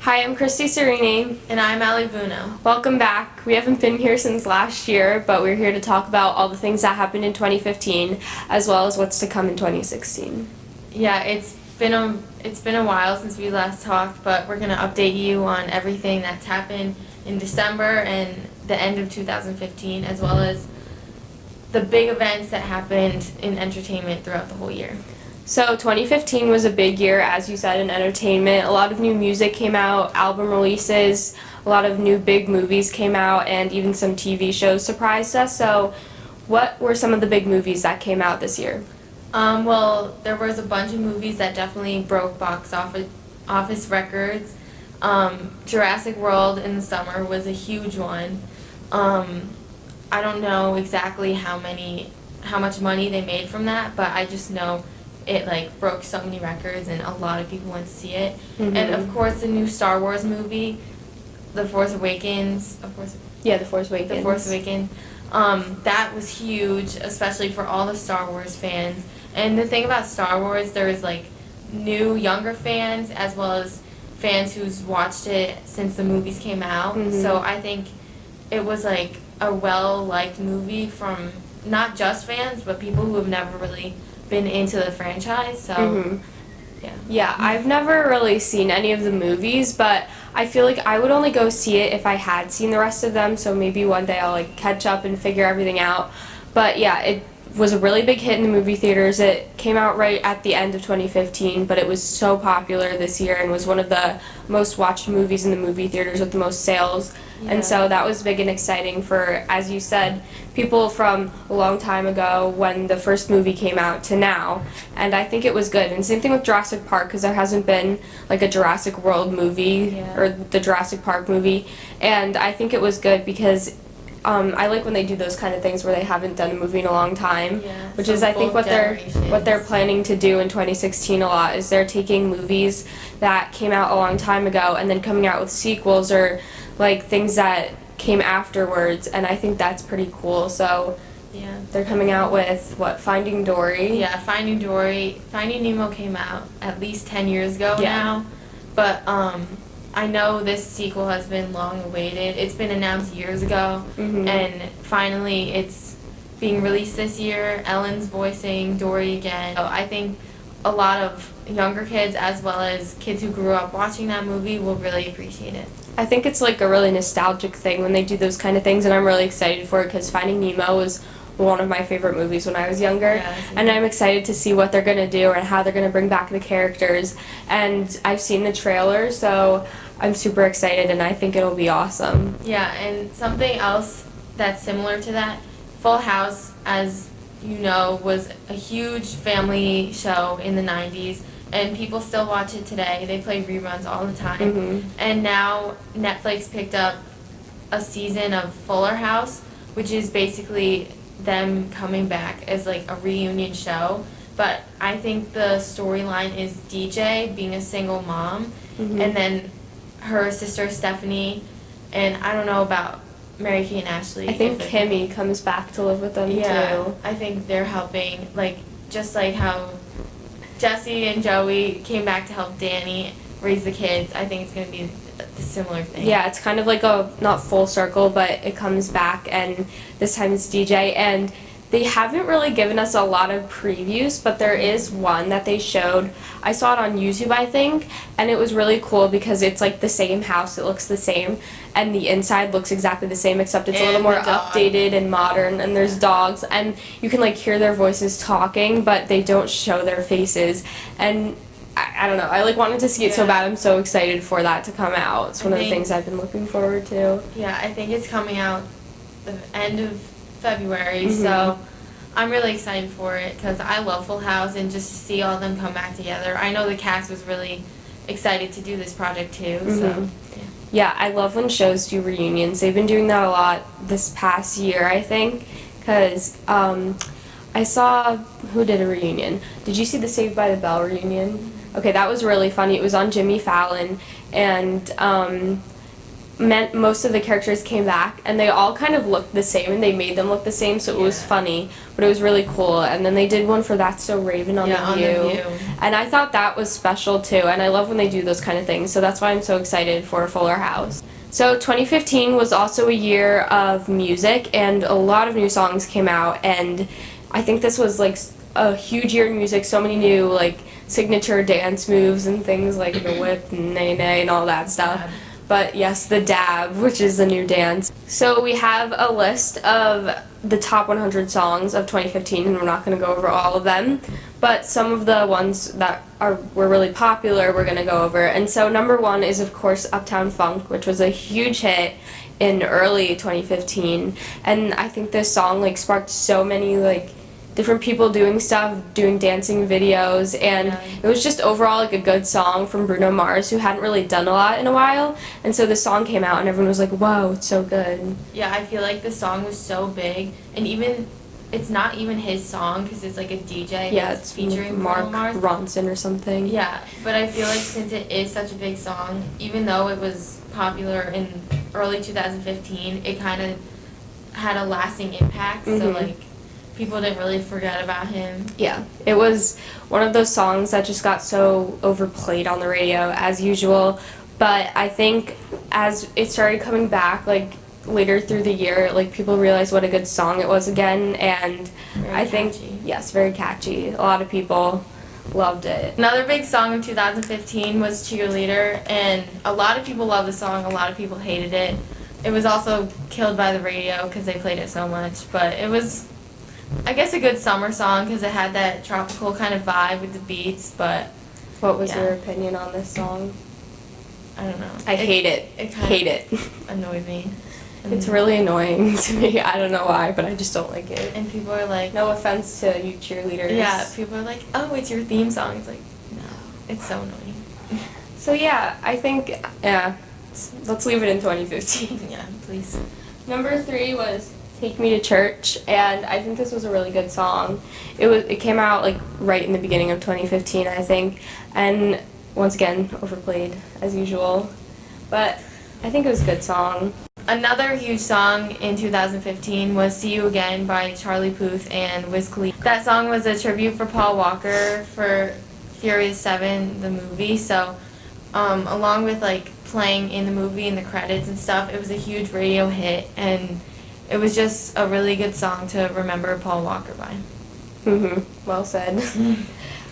Hi, I'm Kristy Serini. And I'm Ali Vuno. Welcome back. We haven't been here since last year, but we're here to talk about all the things that happened in 2015, as well as what's to come in 2016. Yeah, it's been a while since we last talked, but we're gonna update you on everything that's happened in December and the end of 2015, as well as the big events that happened in entertainment throughout the whole year. So 2015 was a big year, as you said, in entertainment. A lot of new music came out, album releases, a lot of new big movies came out, and even some TV shows surprised us. So what were some of the big movies that came out this year? Well, there was a bunch of movies that definitely broke box office records. Jurassic World in the summer was a huge one. I don't know exactly how much money they made from that, but I just know it broke so many records and a lot of people went to see it. Mm-hmm. And of course the new Star Wars movie, The Force Awakens. The Force Awakens. That was huge, especially for all the Star Wars fans. And the thing about Star Wars, there was new younger fans as well as fans who's watched it since the movies came out. Mm-hmm. So I think it was a well-liked movie from not just fans, but people who have never really been into the franchise. So mm-hmm. Yeah, I've never really seen any of the movies, but I feel like I would only go see it if I had seen the rest of them, so maybe one day I'll catch up and figure everything out. But yeah, it was a really big hit in the movie theaters. It came out right at the end of 2015, but it was so popular this year and was one of the most watched movies in the movie theaters with the most sales. Yeah. And so that was big and exciting for, as you said, people from a long time ago when the first movie came out to now. And I think it was good. And same thing with Jurassic Park, because there hasn't been a Jurassic World movie or the Jurassic Park movie. And I think it was good because I like when they do those kind of things where they haven't done a movie in a long time, which is I think what they're planning to do in 2016 a lot, is they're taking movies that came out a long time ago and then coming out with sequels or things that came afterwards, and I think that's pretty cool. So yeah, they're coming out with Finding Dory. Yeah, Finding Dory. Finding Nemo came out at least 10 years ago now, but I know this sequel has been long awaited. It's been announced years ago, and finally it's being released this year. Ellen's voicing Dory again. So I think a lot of younger kids as well as kids who grew up watching that movie will really appreciate it. I think it's a really nostalgic thing when they do those kind of things, and I'm really excited for it because Finding Nemo was one of my favorite movies when I was younger, and I'm excited to see what they're going to do and how they're going to bring back the characters. And I've seen the trailer, so I'm super excited, and I think it'll be awesome. Yeah, and something else that's similar to that, Full House, as you know, was a huge family show in the 90s, and people still watch it today. They play reruns all the time. And now Netflix picked up a season of Fuller House, which is basically them coming back as a reunion show. But I think the storyline is DJ being a single mom, and then her sister Stephanie, and I don't know about Mary-Kate and Ashley. I think Kimmy comes back to live with them too. I think they're helping, just like how Jesse and Joey came back to help Danny raise the kids. I think it's going to be a similar thing. Yeah, it's kind of not full circle, but it comes back, and this time it's DJ, and they haven't really given us a lot of previews, but there is one that they showed. I saw it on YouTube, I think, and it was really cool because it's the same house. It looks the same, and the inside looks exactly the same, except it's a little more updated and modern, and there's dogs, and you can hear their voices talking, but they don't show their faces. And I don't know, I wanted to see it so bad. I'm so excited for that to come out. It's one of the things I've been looking forward to. Yeah, I think it's coming out the end of February, so I'm really excited for it because I love Full House, and just to see all of them come back together. I know the cast was really excited to do this project too. So yeah, I love when shows do reunions. They've been doing that a lot this past year, I think, because I saw, who did a reunion? Did you see the Saved by the Bell reunion? Okay, that was really funny. It was on Jimmy Fallon, and most of the characters came back, and they all kind of looked the same, and they made them look the same, so it was funny, but it was really cool. And then they did one for That's So Raven on The View, and I thought that was special too, and I love when they do those kind of things, so that's why I'm so excited for Fuller House. So 2015 was also a year of music, and a lot of new songs came out, and I think this was like a huge year in music, so many new like signature dance moves and things like the whip and nay nay and all that stuff. But yes, the dab, which is the new dance. So we have a list of the top 100 songs of 2015, and we're not going to go over all of them, but some of the ones that were really popular we're going to go over. And so number 1 is, of course, Uptown Funk, which was a huge hit in early 2015, and I think this song like sparked so many like different people doing stuff, doing dancing videos, and it was just overall like a good song from Bruno Mars, who hadn't really done a lot in a while, and so this song came out and everyone was like, whoa, it's so good. Yeah, I feel like the song was so big, and even it's not even his song because it's like a DJ. Yeah, it's featuring Mark Bruno Mars. Ronson or something. Yeah, but I feel like since it is such a big song, even though it was popular in early 2015, it kind of had a lasting impact, so like people didn't really forget about him. Yeah, it was one of those songs that just got so overplayed on the radio as usual, but I think as it started coming back like later through the year, like people realized what a good song it was again, and I think yes, very catchy. A lot of people loved it. Another big song of 2015 was Cheerleader, and a lot of people loved the song, a lot of people hated it. It was also killed by the radio because they played it so much, but it was, I guess, a good summer song because it had that tropical kind of vibe with the beats. But what was your opinion on this song? I don't know. I hate it. Hate it. Annoyed me. It's really annoying to me. I don't know why, but I just don't like it. And people are like, no offense to you cheerleaders. Yeah, people are like, oh, it's your theme song. It's like, no, it's so annoying. So yeah, I think let's leave it in 2015. Yeah, please. Number 3 was Take Me to Church, and I think this was a really good song. It came out like right in the beginning of 2015, I think, and once again overplayed as usual, but I think it was a good song. Another huge song in 2015 was See You Again by Charlie Puth and Wiz Khalifa. That song was a tribute for Paul Walker for Furious 7, the movie, so along with like playing in the movie and the credits and stuff, it was a huge radio hit, and it was just a really good song to remember Paul Walker by. Well said.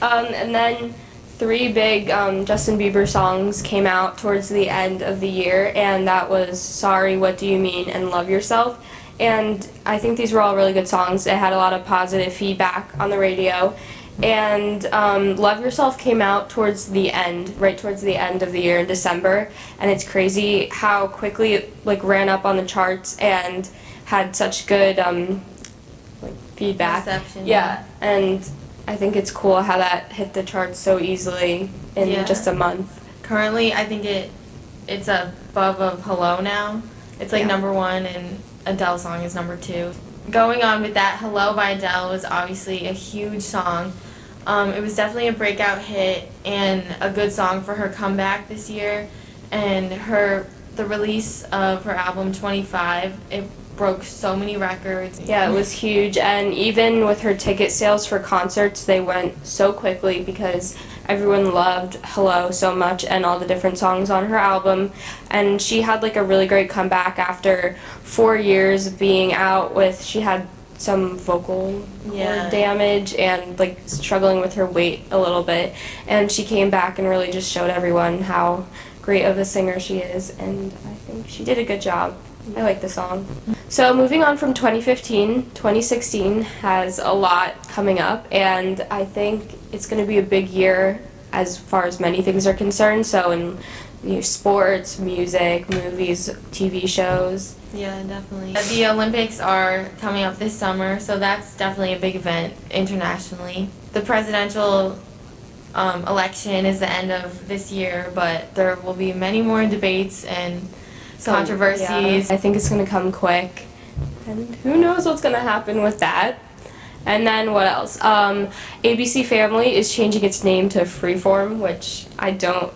And then 3 big Justin Bieber songs came out towards the end of the year, and that was Sorry, What Do You Mean, and Love Yourself. And I think these were all really good songs. It had a lot of positive feedback on the radio. And Love Yourself came out towards the end, right towards the end of the year in December, and it's crazy how quickly it like ran up on the charts and had such good feedback. Reception. Yeah, and I think it's cool how that hit the charts so easily in just a month. Currently, I think it's above of Hello now. It's like number 1, and Adele's song is number 2. Going on with that, Hello by Adele was obviously a huge song. It was definitely a breakout hit and a good song for her comeback this year. And the release of her album 25, it broke so many records. Yeah, it was huge, and even with her ticket sales for concerts, they went so quickly because everyone loved Hello so much and all the different songs on her album, and she had like a really great comeback after 4 years of being out with, she had some vocal cord damage and like struggling with her weight a little bit, and she came back and really just showed everyone how great of a singer she is, and I think she did a good job. I like the song. So moving on from 2015, 2016 has a lot coming up, and I think it's going to be a big year as far as many things are concerned. So in sports, music, movies, TV shows. Yeah, definitely. The Olympics are coming up this summer, so that's definitely a big event internationally. The presidential election is the end of this year, but there will be many more debates and controversies. I think it's going to come quick, and who knows what's going to happen with that. And then what else? ABC Family is changing its name to Freeform, which I don't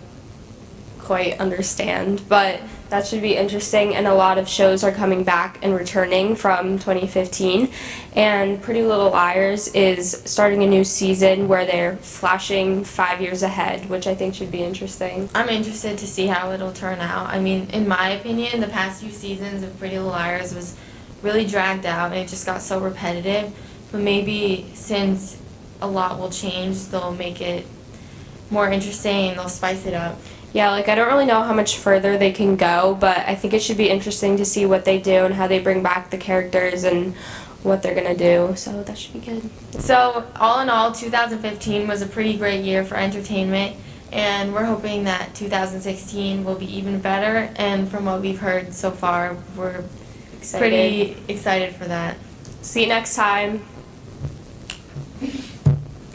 quite understand, but That should be interesting, and a lot of shows are coming back and returning from 2015. And Pretty Little Liars is starting a new season where they're flashing 5 years ahead, which I think should be interesting. I'm interested to see how it'll turn out. I mean, in my opinion, the past few seasons of Pretty Little Liars was really dragged out, and it just got so repetitive. But maybe since a lot will change, they'll make it more interesting and they'll spice it up. Yeah, like I don't really know how much further they can go, but I think it should be interesting to see what they do and how they bring back the characters and what they're gonna do. So that should be good. So all in all, 2015 was a pretty great year for entertainment, and we're hoping that 2016 will be even better. And from what we've heard so far, we're Excited. pretty excited for that. See you next time.